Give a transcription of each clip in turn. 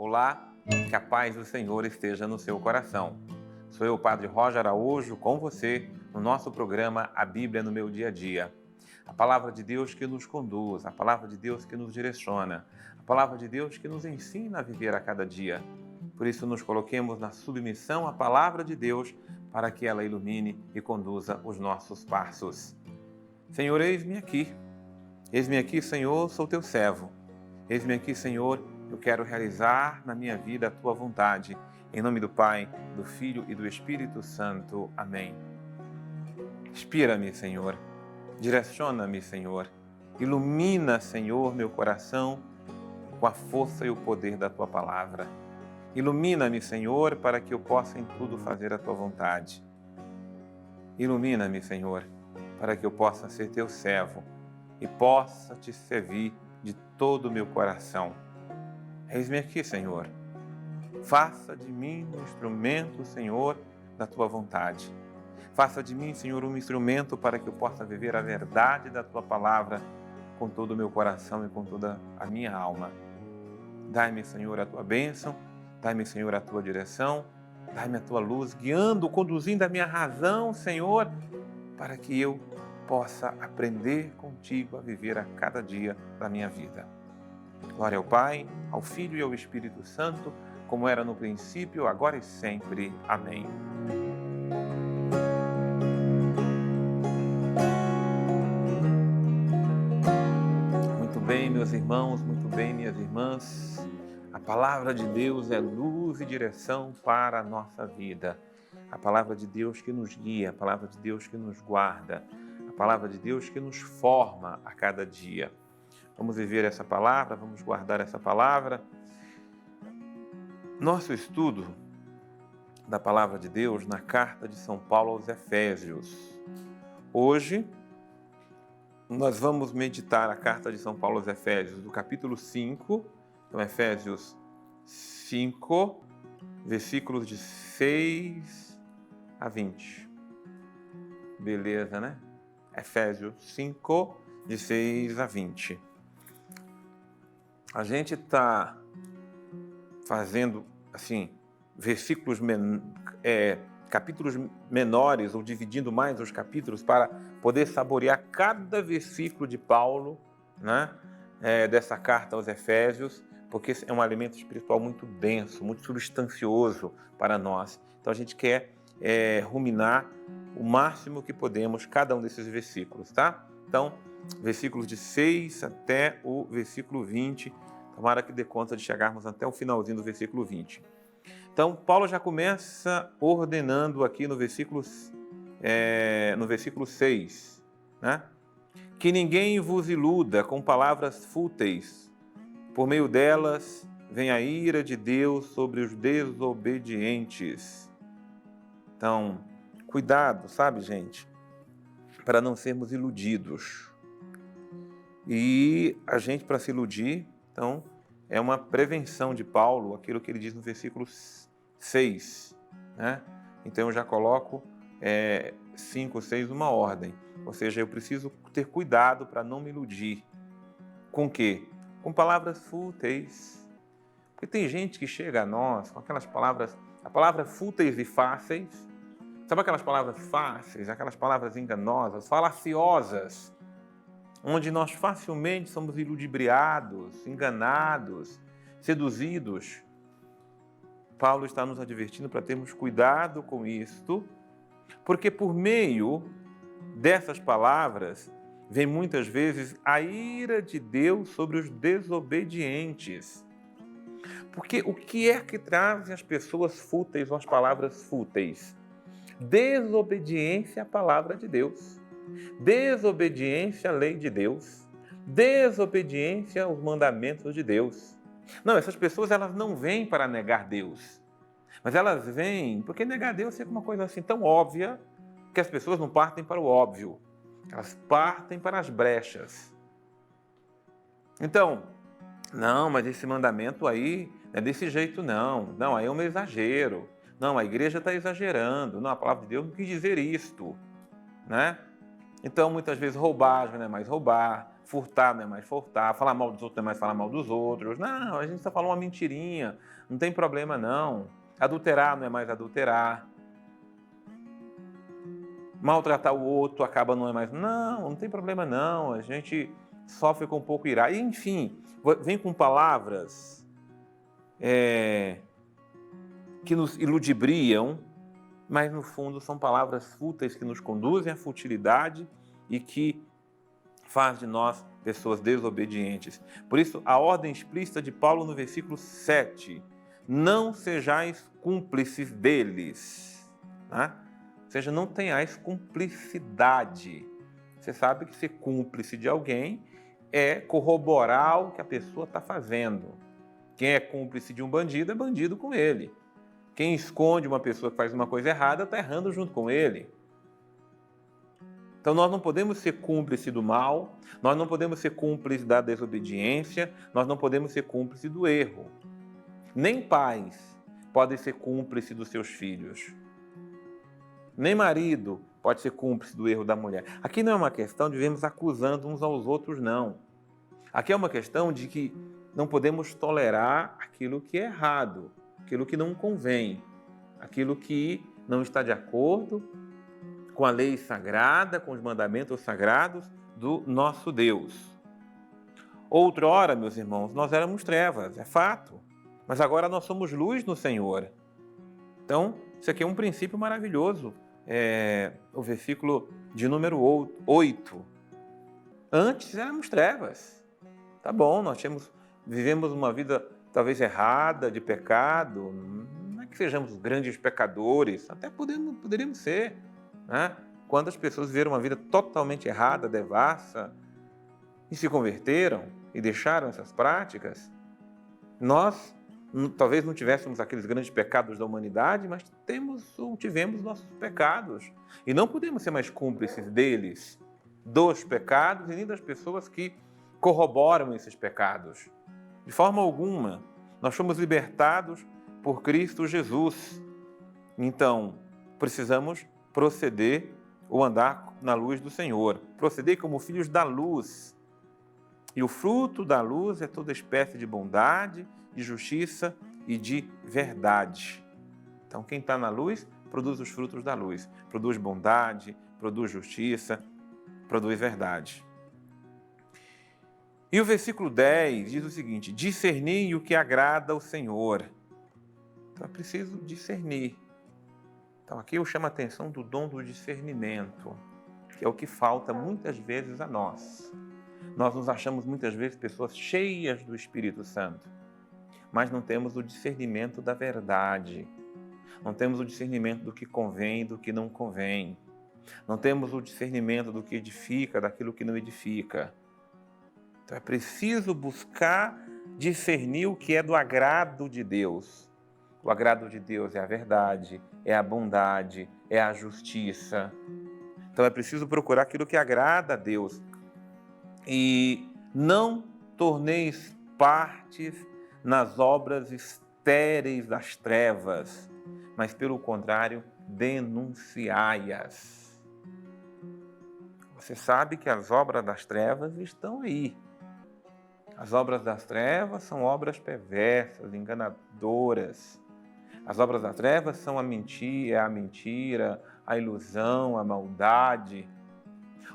Olá, que a paz do Senhor esteja no seu coração. Sou eu, Padre Roger Araújo, com você no nosso programa A Bíblia no Meu Dia a Dia. A palavra de Deus que nos conduz, a palavra de Deus que nos direciona, a palavra de Deus que nos ensina a viver a cada dia. Por isso, nos coloquemos na submissão à palavra de Deus para que ela ilumine e conduza os nossos passos. Senhor, eis-me aqui. Eis-me aqui, Senhor, sou teu servo. Eis-me aqui, Senhor, eu quero realizar na minha vida a tua vontade. Em nome do Pai, do Filho e do Espírito Santo. Amém. Inspira-me, Senhor. Direciona-me, Senhor. Ilumina, Senhor, meu coração com a força e o poder da tua palavra. Ilumina-me, Senhor, para que eu possa em tudo fazer a tua vontade. Ilumina-me, Senhor, para que eu possa ser teu servo e possa te servir de todo o meu coração. Eis-me aqui, Senhor. Faça de mim um instrumento, Senhor, da tua vontade. Faça de mim, Senhor, um instrumento para que eu possa viver a verdade da tua palavra com todo o meu coração e com toda a minha alma. Dai-me, Senhor, a tua bênção, dai-me, Senhor, a tua direção, dai-me a tua luz, guiando, conduzindo a minha razão, Senhor, para que eu possa aprender contigo a viver a cada dia da minha vida. Glória ao Pai, ao Filho e ao Espírito Santo, como era no princípio, agora e sempre. Amém. Muito bem, meus irmãos, muito bem, minhas irmãs. A palavra de Deus é luz e direção para a nossa vida. A palavra de Deus que nos guia, a palavra de Deus que nos guarda, a palavra de Deus que nos forma a cada dia. Vamos viver essa palavra, vamos guardar essa palavra. Nosso estudo da palavra de Deus na carta de São Paulo aos Efésios. Hoje, nós vamos meditar a carta de São Paulo aos Efésios, do capítulo 5, então Efésios 5, versículos de 6 a 20. Beleza, né? Efésios 5, de 6 a 20. A gente está fazendo, assim, capítulos menores, ou dividindo mais os capítulos para poder saborear cada versículo de Paulo, né, dessa carta aos Efésios, porque é um alimento espiritual muito denso, muito substancioso para nós. Então a gente quer ruminar o máximo que podemos cada um desses versículos, tá? Então, versículos de 6 até o versículo 20, tomara que dê conta de chegarmos até o finalzinho do versículo 20. Então, Paulo já começa ordenando aqui no versículo 6, né? Que ninguém vos iluda com palavras fúteis, por meio delas vem a ira de Deus sobre os desobedientes. Então, cuidado, sabe, gente, para não sermos iludidos. E a gente, para se iludir, então, é uma prevenção de Paulo, aquilo que ele diz no versículo 6, né? Então, eu já coloco 5, 6 numa ordem. Ou seja, eu preciso ter cuidado para não me iludir. Com o quê? Com palavras fúteis. Porque tem gente que chega a nós com aquelas palavras, a palavra fúteis e fáceis. Sabe aquelas palavras fáceis, aquelas palavras enganosas, falaciosas, onde nós facilmente somos iludibriados, enganados, seduzidos. Paulo está nos advertindo para termos cuidado com isto, porque por meio dessas palavras vem muitas vezes a ira de Deus sobre os desobedientes. Porque o que é que trazem as pessoas fúteis ou as palavras fúteis? Desobediência à palavra de Deus, desobediência à lei de Deus, desobediência aos mandamentos de Deus. Não, essas pessoas elas não vêm para negar Deus, mas elas vêm porque negar Deus é uma coisa assim tão óbvia que as pessoas não partem para o óbvio, elas partem para as brechas. Então, não, mas esse mandamento aí não é desse jeito não, aí é um exagero. Não, a igreja está exagerando. Não, a palavra de Deus não quis dizer isto, né? Então, muitas vezes, roubar já não é mais roubar, furtar não é mais furtar, falar mal dos outros não é mais falar mal dos outros. Não, a gente só falou uma mentirinha, não tem problema não. Adulterar não é mais adulterar. Maltratar o outro acaba não é mais... Não tem problema não, a gente só fica um pouco irado. Enfim, vem com palavras que nos iludibriam, mas no fundo são palavras fúteis que nos conduzem à futilidade e que faz de nós pessoas desobedientes. Por isso, a ordem explícita de Paulo no versículo 7, não sejais cúmplices deles. Né? Ou seja, não tenhais cumplicidade. Você sabe que ser cúmplice de alguém é corroborar o que a pessoa está fazendo. Quem é cúmplice de um bandido é bandido com ele. Quem esconde uma pessoa que faz uma coisa errada está errando junto com ele. Então nós não podemos ser cúmplice do mal, nós não podemos ser cúmplice da desobediência, nós não podemos ser cúmplice do erro. Nem pais podem ser cúmplice dos seus filhos. Nem marido pode ser cúmplice do erro da mulher. Aqui não é uma questão de vermos acusando uns aos outros, não. Aqui é uma questão de que não podemos tolerar aquilo que é errado, aquilo que não convém, aquilo que não está de acordo com a lei sagrada, com os mandamentos sagrados do nosso Deus. Outrora, meus irmãos, nós éramos trevas, é fato, mas agora nós somos luz no Senhor. Então, isso aqui é um princípio maravilhoso. O versículo de número 8. Antes éramos trevas. Tá bom, vivemos uma vida talvez errada, de pecado. Não é que sejamos grandes pecadores, até poderíamos ser. Né? Quantas pessoas viveram uma vida totalmente errada, devassa, e se converteram e deixaram essas práticas? Nós talvez não tivéssemos aqueles grandes pecados da humanidade, mas tivemos nossos pecados. E não podemos ser mais cúmplices deles, dos pecados e nem das pessoas que corroboram esses pecados. De forma alguma, nós fomos libertados por Cristo Jesus. Então, precisamos proceder ou andar na luz do Senhor. Proceder como filhos da luz. E o fruto da luz é toda espécie de bondade, de justiça e de verdade. Então, quem está na luz, produz os frutos da luz. Produz bondade, produz justiça, produz verdade. E o versículo 10 diz o seguinte: discernir o que agrada ao Senhor. Então, é preciso discernir. Então, aqui eu chamo a atenção do dom do discernimento, que é o que falta muitas vezes a nós. Nós nos achamos muitas vezes pessoas cheias do Espírito Santo, mas não temos o discernimento da verdade. Não temos o discernimento do que convém e do que não convém. Não temos o discernimento do que edifica, daquilo que não edifica. Então é preciso buscar discernir o que é do agrado de Deus. O agrado de Deus é a verdade, é a bondade, é a justiça. Então é preciso procurar aquilo que agrada a Deus. E não torneis partes nas obras estéreis das trevas, mas pelo contrário, denunciai-as. Você sabe que as obras das trevas estão aí. As obras das trevas são obras perversas, enganadoras. As obras das trevas são a mentira, a ilusão, a maldade.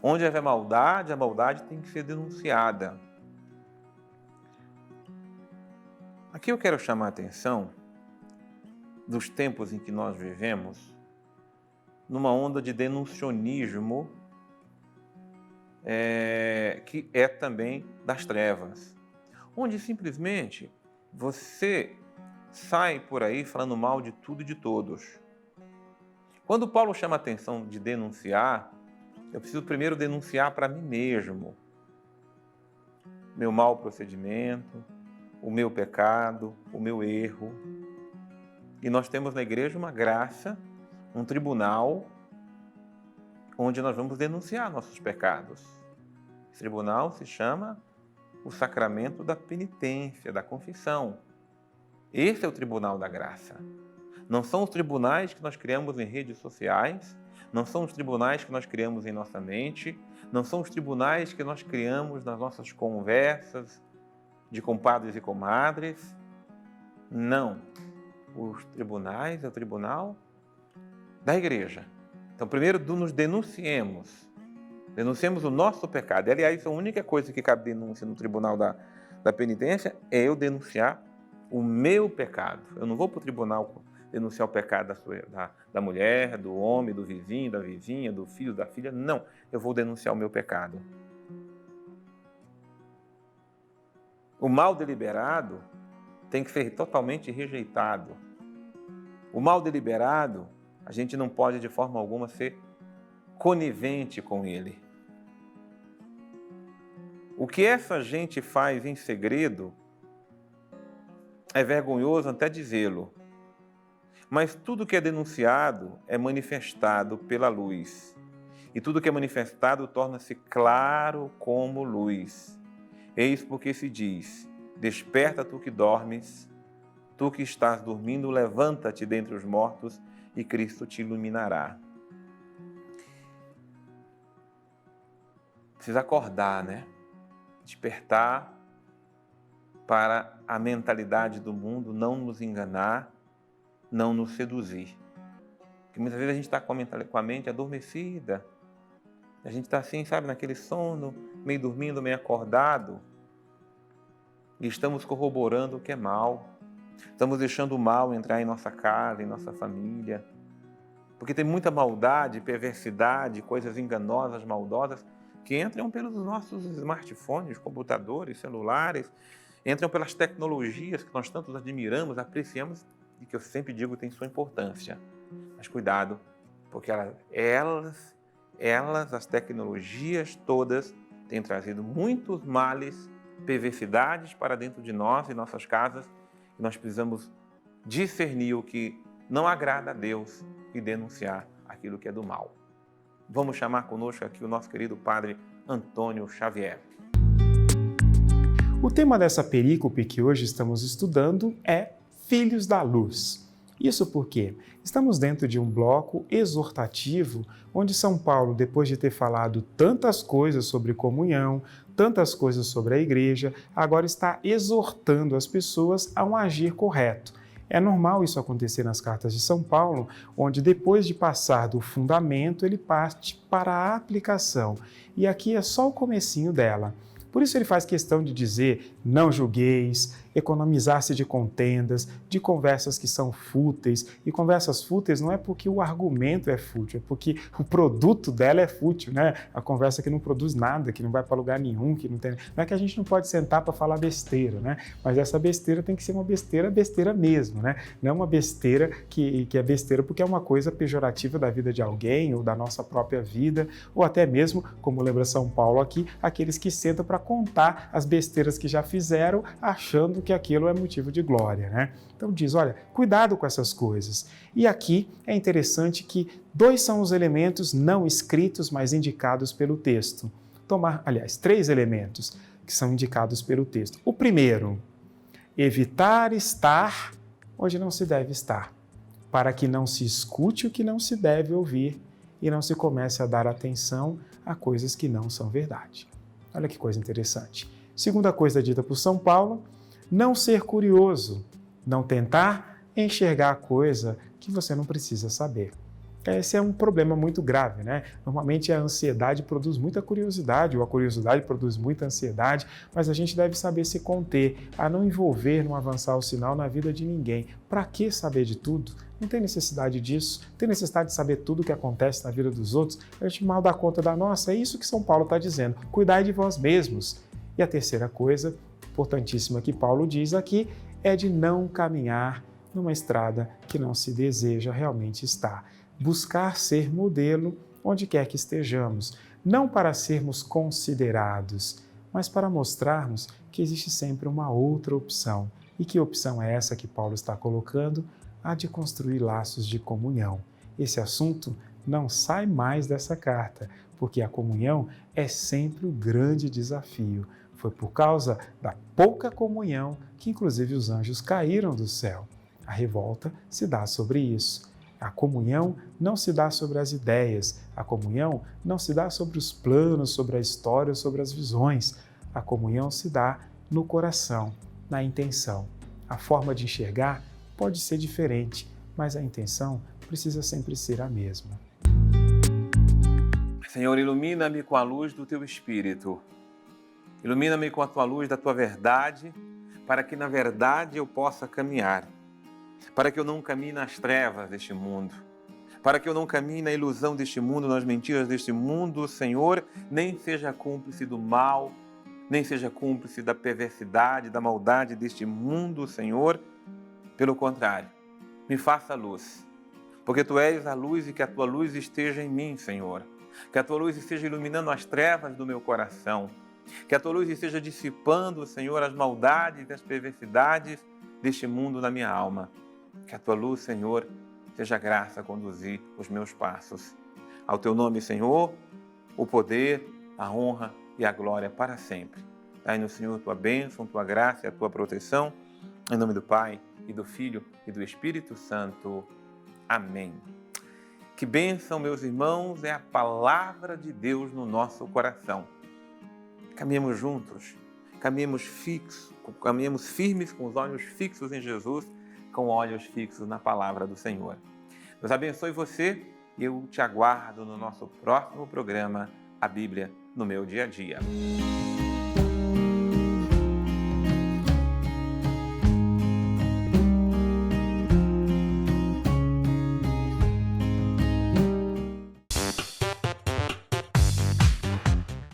Onde houver maldade, a maldade tem que ser denunciada. Aqui eu quero chamar a atenção dos tempos em que nós vivemos, numa onda de denuncionismo, que é também das trevas, onde simplesmente você sai por aí falando mal de tudo e de todos. Quando Paulo chama a atenção de denunciar, eu preciso primeiro denunciar para mim mesmo meu mau procedimento, o meu pecado, o meu erro. E nós temos na igreja uma graça, um tribunal, onde nós vamos denunciar nossos pecados. Esse tribunal se chama o sacramento da penitência, da confissão. Esse é o tribunal da graça. Não são os tribunais que nós criamos em redes sociais, Não são os tribunais que nós criamos em nossa mente, não são os tribunais que nós criamos nas nossas conversas de compadres e comadres. Não. Os tribunais é o tribunal da igreja. Então, primeiro nos denunciemos. Denunciemos o nosso pecado. E, aliás, a única coisa que cabe denúncia no tribunal da penitência é eu denunciar o meu pecado. Eu não vou para o tribunal denunciar o pecado da mulher, do homem, do vizinho, da vizinha, do filho, da filha. Não, eu vou denunciar o meu pecado. O mal deliberado tem que ser totalmente rejeitado. O mal deliberado, a gente não pode de forma alguma ser conivente com ele. O que essa gente faz em segredo é vergonhoso até dizê-lo, mas tudo que é denunciado é manifestado pela luz, e tudo que é manifestado torna-se claro como luz. Eis porque se diz: desperta tu que dormes, tu que estás dormindo, levanta-te dentre os mortos e Cristo te iluminará. Precisa acordar, né? Despertar para a mentalidade do mundo não nos enganar, não nos seduzir. Porque muitas vezes a gente está com a mente adormecida, a gente está assim, sabe, naquele sono, meio dormindo, meio acordado, e estamos corroborando o que é mal. Estamos deixando o mal entrar em nossa casa, em nossa família. Porque tem muita maldade, perversidade, coisas enganosas, maldosas, que entram pelos nossos smartphones, computadores, celulares, entram pelas tecnologias que nós tanto admiramos, apreciamos e que eu sempre digo tem sua importância. Mas cuidado, porque as tecnologias todas, têm trazido muitos males, perversidades para dentro de nós e nossas casas, e nós precisamos discernir o que não agrada a Deus e denunciar aquilo que é do mal. Vamos chamar conosco aqui o nosso querido Padre Antônio Xavier. O tema dessa perícope que hoje estamos estudando é Filhos da Luz. Isso porque estamos dentro de um bloco exortativo onde São Paulo, depois de ter falado tantas coisas sobre comunhão, tantas coisas sobre a igreja, agora está exortando as pessoas a um agir correto. É normal isso acontecer nas cartas de São Paulo, onde depois de passar do fundamento, ele parte para a aplicação. E aqui é só o comecinho dela. Por isso ele faz questão de dizer, não julgueis, economizar-se de contendas, de conversas que são fúteis. E conversas fúteis não é porque o argumento é fútil, é porque o produto dela é fútil, né? A conversa que não produz nada, que não vai para lugar nenhum, que não tem... Não é que a gente não pode sentar para falar besteira, né? Mas essa besteira tem que ser uma besteira mesmo, né? Não é uma besteira que é besteira porque é uma coisa pejorativa da vida de alguém ou da nossa própria vida, ou até mesmo, como lembra São Paulo aqui, aqueles que sentam para contar as besteiras que já fizeram, achando que aquilo é motivo de glória, né? Então diz, olha, cuidado com essas coisas. E aqui é interessante que dois são os elementos não escritos, mas indicados pelo texto. Três elementos que são indicados pelo texto. O primeiro, evitar estar onde não se deve estar, para que não se escute o que não se deve ouvir e não se comece a dar atenção a coisas que não são verdade. Olha que coisa interessante. Segunda coisa dita por São Paulo, não ser curioso, não tentar enxergar a coisa que você não precisa saber. Esse é um problema muito grave, né? Normalmente a ansiedade produz muita curiosidade, ou a curiosidade produz muita ansiedade, mas a gente deve saber se conter, a não envolver, não avançar o sinal na vida de ninguém. Para que saber de tudo? Não tem necessidade disso, tem necessidade de saber tudo o que acontece na vida dos outros, a gente mal dá conta da nossa, é isso que São Paulo está dizendo, cuidai de vós mesmos. E a terceira coisa, importantíssima que Paulo diz aqui, é de não caminhar numa estrada que não se deseja realmente estar. Buscar ser modelo onde quer que estejamos, não para sermos considerados, mas para mostrarmos que existe sempre uma outra opção. E que opção é essa que Paulo está colocando? A de construir laços de comunhão. Esse assunto não sai mais dessa carta, porque a comunhão é sempre o grande desafio. Foi por causa da pouca comunhão que, inclusive, os anjos caíram do céu. A revolta se dá sobre isso. A comunhão não se dá sobre as ideias, a comunhão não se dá sobre os planos, sobre a história, sobre as visões. A comunhão se dá no coração, na intenção. A forma de enxergar pode ser diferente, mas a intenção precisa sempre ser a mesma. Senhor, ilumina-me com a luz do Teu Espírito. Ilumina-me com a Tua luz da Tua verdade, para que na verdade eu possa caminhar. Para que eu não caminhe nas trevas deste mundo. Para que eu não caminhe na ilusão deste mundo, nas mentiras deste mundo, Senhor, nem seja cúmplice do mal, nem seja cúmplice da perversidade, da maldade deste mundo, Senhor. Pelo contrário, me faça luz, porque Tu és a luz e que a Tua luz esteja em mim, Senhor. Que a Tua luz esteja iluminando as trevas do meu coração. Que a Tua luz esteja dissipando, Senhor, as maldades e as perversidades deste mundo na minha alma. Que a Tua luz, Senhor, seja graça a conduzir os meus passos. Ao Teu nome, Senhor, o poder, a honra e a glória para sempre. Dai-nos, Senhor, Tua bênção, Tua graça e a Tua proteção. Em nome do Pai, e do Filho, e do Espírito Santo. Amém. Que bênção, meus irmãos, é a palavra de Deus no nosso coração. Caminhemos juntos, caminhemos firmes com os olhos fixos em Jesus, com olhos fixos na palavra do Senhor. Deus abençoe você e eu te aguardo no nosso próximo programa, A Bíblia no Meu Dia a Dia.